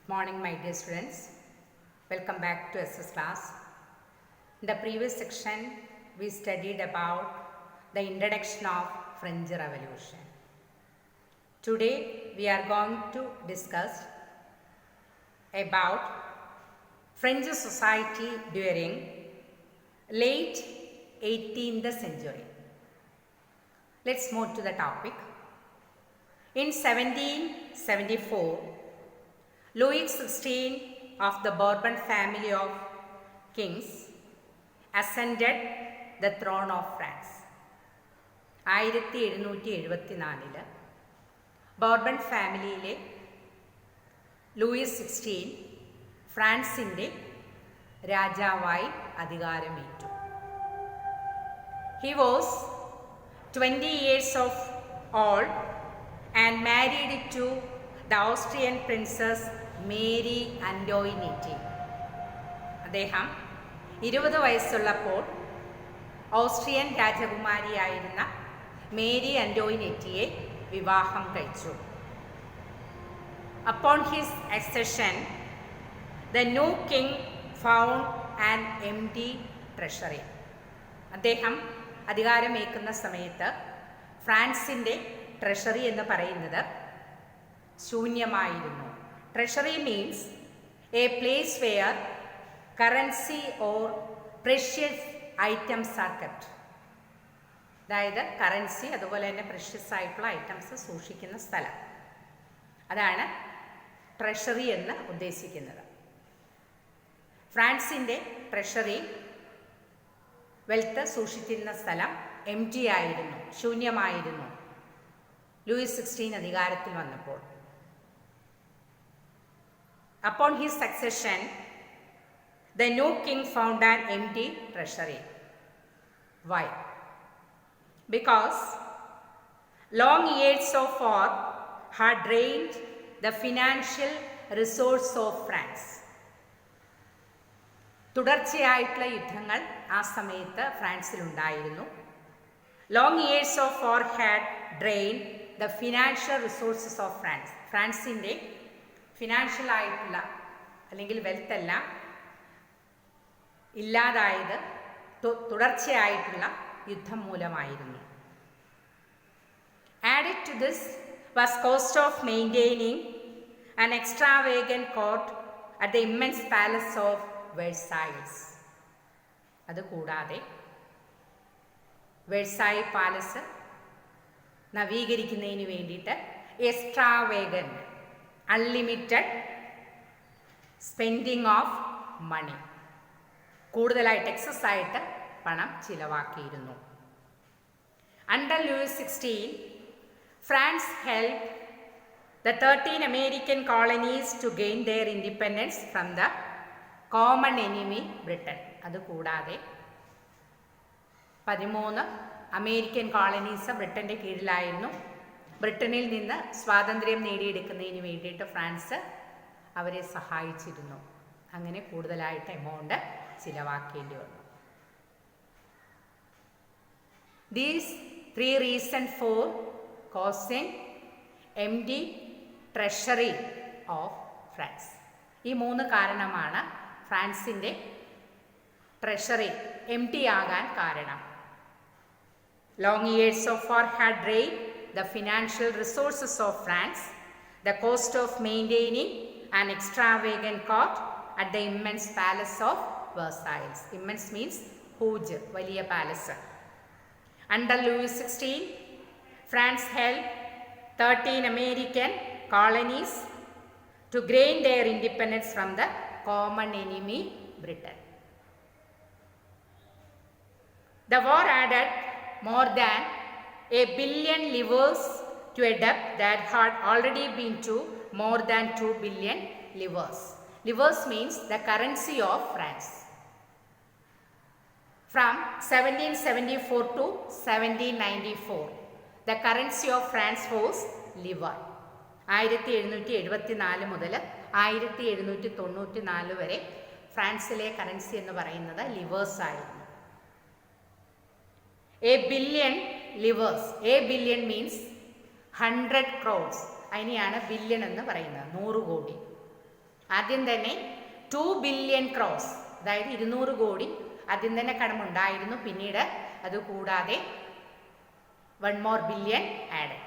Morning, my dear students. Welcome back to SS class. In the previous section, we studied about the introduction of French Revolution. Today, we are going to discuss about French society during late 18th century. Let's move to the topic. In 1774, Louis XVI of the Bourbon family of kings ascended the throne of France. 1774 Bourbon ഫാമിലിയിലെ Luis 16 ഫ്രാൻസിൻ്റെ രാജാവായി അധികാരമേറ്റു. He was 20 years of old and married to the Austrian princess Marie Antoinette. അദ്ദേഹം 20 വയസ്സുള്ളപ്പോൾ Austrian രാജകുമാരിയായിരുന്ന Mary ആൻ്റോയിനെറ്റിയെ വിവാഹം കഴിച്ചു. Upon his accession, the new king found an empty treasury. അദ്ദേഹം അധികാരമേക്കുന്ന സമയത്ത് ഫ്രാൻസിൻ്റെ treasury എന്ന് പറയുന്നത് ശൂന്യമായിരുന്നു. Treasury means a place where currency or precious items are kept. അതായത് currency അതുപോലെ തന്നെ പ്രഷ്യസ് ആയിട്ടുള്ള ഐറ്റംസ് സൂക്ഷിക്കുന്ന സ്ഥലം, അതാണ് ട്രഷറി എന്ന് ഉദ്ദേശിക്കുന്നത്. ഫ്രാൻസിൻ്റെ ട്രഷറി വെൽത്ത് സൂക്ഷിച്ചിരുന്ന സ്ഥലം എം ടി ആയിരുന്നു, ശൂന്യമായിരുന്നു ലൂയിസ് 16 അധികാരത്തിൽ വന്നപ്പോൾ. Upon his succession, the new king found an empty treasury. Why? Because long years of war had drained the financial resource of France. തുടർച്ചയായിട്ടുള്ള യുദ്ധങ്ങൾ ആ സമയത്ത് ഫ്രാൻസിലുണ്ടായിരുന്നു. Long years of war had drained the financial resources of France. ഫ്രാൻസിൻ്റെ financial ആയിട്ടുള്ള അല്ലെങ്കിൽ wealth എല്ലാം ഇല്ലാതായത് തുടർച്ചയായിട്ടുള്ള യുദ്ധം മൂലമായിരുന്നു. Added to this was cost of maintaining an extravagant court at the immense palace of Versailles. അതുകൂടാതെ വെഴ്സായി പാലസ് നവീകരിക്കുന്നതിന് വേണ്ടിയിട്ട് extravagant unlimited spending of money, കൂടുതലായിട്ട് എക്സസ് ആയിട്ട് പണം ചിലവാക്കിയിരുന്നു. Under Louis 16, France help the 13 American colonies to gain their independence from the common enemy Britain. അതുകൂടാതെ 13 American colonies ബ്രിട്ടൻ്റെ കീഴിലായിരുന്നു. ബ്രിട്ടനിൽ നിന്ന് സ്വാതന്ത്ര്യം നേടിയെടുക്കുന്നതിന് വേണ്ടിയിട്ട് ഫ്രാൻസ് അവരെ സഹായിച്ചിരുന്നു. അങ്ങനെ കൂടുതലായിട്ട് എമൗണ്ട് ചിലവാക്കേണ്ടി വന്നു. These 3 reasons for causing empty treasury of France. ഈ 3 കാരണമാണ് ഫ്രാൻസിൻ്റെ ട്രഷറി എം ടി ആകാൻ കാരണം. Long years of war had drained the financial resources of France, the cost of maintaining an extravagant court at the immense palace of Versailles. Immense means huge, വലിയ palace. Under Louis 16, France helped 13 American colonies to gain their independence from the common enemy Britain. The war added more than $1 billion livres to a debt that had already been to more than 2 billion livres. Livres means the currency of France. From 1774 to 1794, the currency of France was livre. 1774 മുതൽ 1794 വരെ ഫ്രാൻസിലെ currency എന്ന് പറയുന്നത് levers ആയിരുന്നു. A billion livres. A billion means 100 crores. അതിനെയാണ് billion എന്ന് പറയുന്നത്, 100 കോടി. ആദ്യം തന്നെ 2 ബില്യൺ ക്രോസ്, അതായത് 200 കോടി ആദ്യം തന്നെ കടമുണ്ടായിരുന്നു. പിന്നീട് അത് കൂടാതെ 1 more billion added.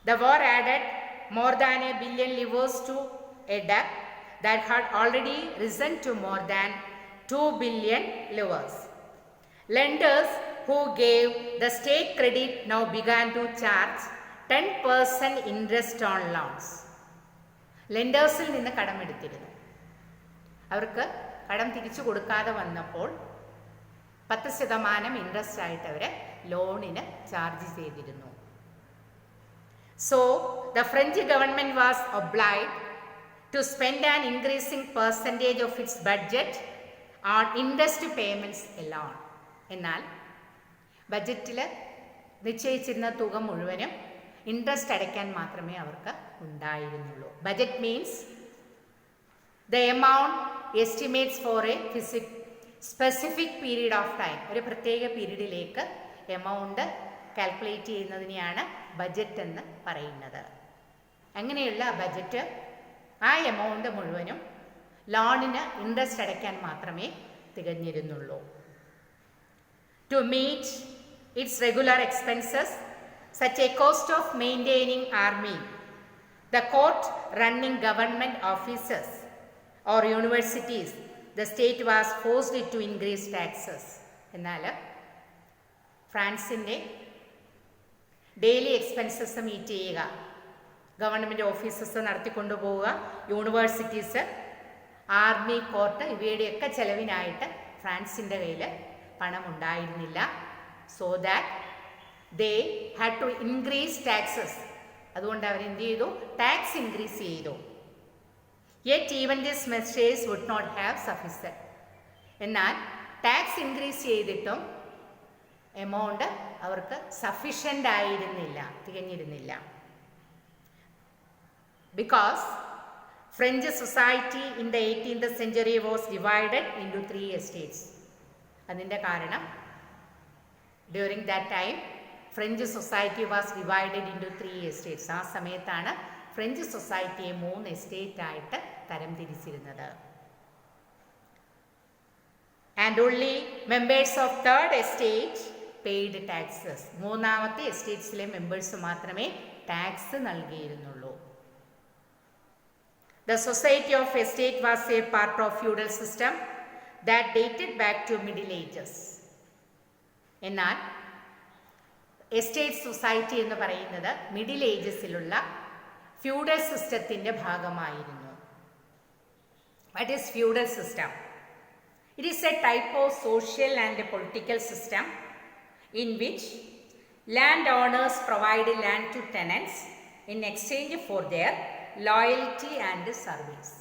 The war added more than a billion livres to a debt that had already risen to more than 2 billion livres. Lenders who gave the state credit now began to charge 10% interest on loans. ലെൻഡേഴ്സിൽ നിന്ന് കടമെടുത്തിരുന്നു. അവർക്ക് കടം തിരിച്ചു കൊടുക്കാതെ വന്നപ്പോൾ 10% interest ആയിട്ട് അവർ ലോണിന് charge ചെയ്തിരുന്നു. So the French government was obliged to spend an increasing percentage of its budget on interest payments alone. എന്നാൽ ബജറ്റിൽ നിശ്ചയിച്ചിരുന്ന തുക മുഴുവനും ഇൻട്രസ്റ്റ് അടയ്ക്കാൻ മാത്രമേ അവർക്ക് ഉണ്ടായിരുന്നുള്ളൂ. Budget means the amount estimates for a specific period of time. ഒരു പ്രത്യേക പീരീഡിലേക്ക് എമൗണ്ട് കാൽക്കുലേറ്റ് ചെയ്യുന്നതിനെയാണ് ബജറ്റ് എന്ന് പറയുന്നത്. അങ്ങനെയുള്ള ബജറ്റ് ആ എമൗണ്ട് മുഴുവനും ലോണിന് ഇൻട്രസ്റ്റ് അടയ്ക്കാൻ മാത്രമേ തികഞ്ഞിരുന്നുള്ളൂ. To meet its regular expenses, such a cost of maintaining army, the court running government offices or universities, the state was forced to increase taxes. എന്നാൽ ഫ്രാൻസിൻ്റെ ഡെയിലി എക്സ്പെൻസസ് മീറ്റ് ചെയ്യുക, government offices നടത്തിക്കൊണ്ടുപോവുക, universities, army, court, ഇവയുടെയൊക്കെ ചെലവിനായിട്ട് ഫ്രാൻസിൻ്റെ കയ്യിൽ പണം ഉണ്ടായിരുന്നില്ല. So that they had to increase taxes. അതുകൊണ്ട് അവർ എന്ത് ചെയ്തു? ടാക്സ് ഇൻക്രീസ് ചെയ്തു. Yet even this measures would not have sufficient. എന്നാൽ ടാക്സ് ഇൻക്രീസ് ചെയ്തിട്ടും എമൗണ്ട് അവർക്ക് സഫിഷ്യൻ്റ് ആയിരുന്നില്ല, തികഞ്ഞിരുന്നില്ല. Because French society in the 18th century was divided into 3 estates. അതിൻ്റെ കാരണം during that time French society was divided into 3 estates. ആ സമയത്താണ് French സൊസൈറ്റിയെ 3 എസ്റ്റേറ്റ് ആയിട്ട് തരംതിരിച്ചിരുന്നത്. And only members of third estate paid taxes. മൂന്നാമത്തെ എസ്റ്റേറ്റ്സിലെ members മാത്രമേ ടാക്സ് നൽകിയിരുന്നുള്ളൂ. The society of estate was a part of feudal system that dated back to Middle Ages. എന്നാൽ എസ്റ്റേറ്റ് സൊസൈറ്റി എന്ന് പറയുന്നത് മിഡിൽ ഏജസിലുള്ള ഫ്യൂഡൽ സിസ്റ്റത്തിൻ്റെ ഭാഗമായിരുന്നു. What is feudal system? It is a type of social and political system in which landowners provide land to tenants in exchange for their loyalty and service.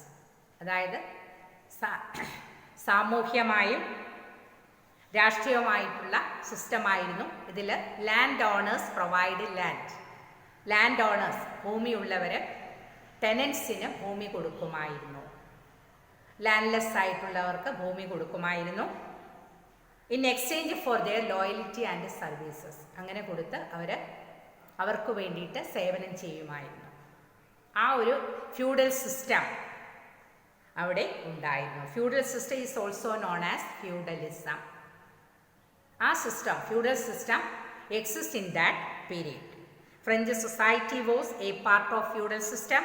അതായത് സാമൂഹ്യമായും രാഷ്ട്രീയമായിട്ടുള്ള സിസ്റ്റമായിരുന്നു. ഇതിൽ land owners provide land owners ഭൂമിയുള്ളവർ ടെനൻസിന് ഭൂമി കൊടുക്കുമായിരുന്നു. ലാൻഡ്ലെസ് ആയിട്ടുള്ളവർക്ക് ഭൂമി കൊടുക്കുമായിരുന്നു. In exchange for their loyalty and services. അങ്ങനെ കൊടുത്ത് അവർക്ക് വേണ്ടിയിട്ട് സേവനം ചെയ്യുമായിരുന്നു. ആ ഒരു ഫ്യൂഡൽ സിസ്റ്റം അവിടെ ഉണ്ടായിരുന്നു. Feudal system is also known as feudalism. ആ system, feudal system exist in that period. French society was a part of feudal system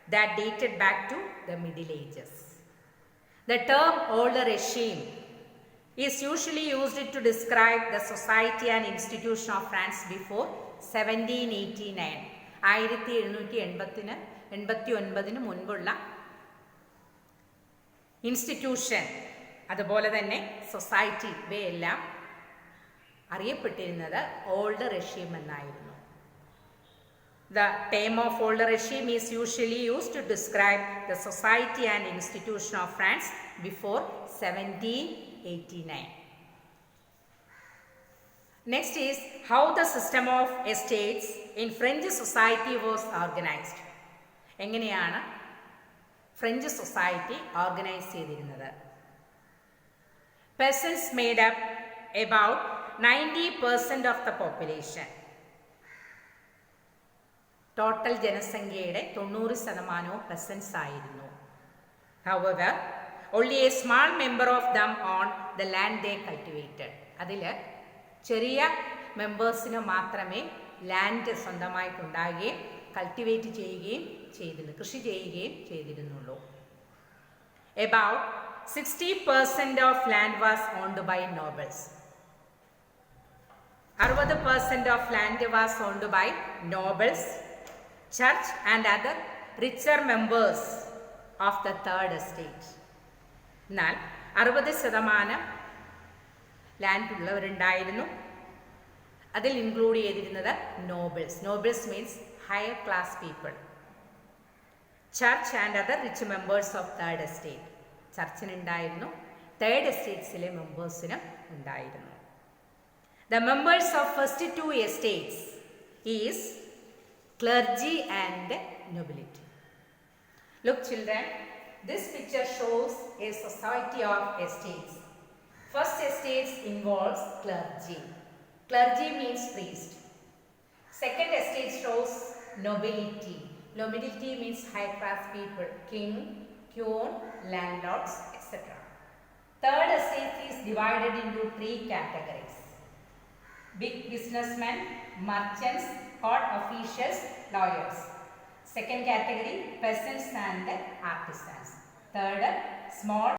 that dated back to the Middle Ages. The term old regime is usually used to describe the society and institution of France before 1789. 1789 മുൻപുള്ള institution, അതുപോലെ തന്നെ society, ഇവയെല്ലാം അറിയപ്പെട്ടിരുന്നത് old റെഷീം എന്നായിരുന്നു. The term of old regime is usually used to describe the society and institution of France before 1789. Next is how the system of estates in French society was organized. എങ്ങനെയാണ് French society organise ചെയ്തിരുന്നത്? Peasants made up about 90% of the population. Total ജനസംഖ്യയുടെ 90% പെസൻസ് ആയിരുന്നു. However, only a small member of them owned the land they cultivated. അതിൽ ചെറിയ മെമ്പേഴ്സിന് മാത്രമേ land സ്വന്തമായിട്ടുണ്ടാകുകയും cultivate ചെയ്യുകയും ചെയ്തിരുന്നു, കൃഷി ചെയ്യുകയും ചെയ്തിരുന്നുള്ളൂ. About 60% of land was owned by nobles. 60% of land was owned by nobles, church and other richer members of the third estate. എന്നാൽ 60% land ഉള്ളവരുണ്ടായിരുന്നു. അതിൽ include ചെയ്തിരുന്നത് nobles. Nobles means higher class people. Church and other rich members of third estate. ചർച്ചിനുണ്ടായിരുന്നു, third എസ്റ്റേറ്റ്സിലെ മെമ്പേഴ്സിനും ഉണ്ടായിരുന്നു. The members of first two estates is clergy and nobility. Look children, this picture shows a society of estates. First estates involves clergy. Clergy means priest. Second estate shows nobility. Nobility means high class people, king, queen, landlords, etc. Third estate is divided into 3 categories. Big businessmen, merchants, court officials, lawyers. Second category, peasants and artisans. Third, small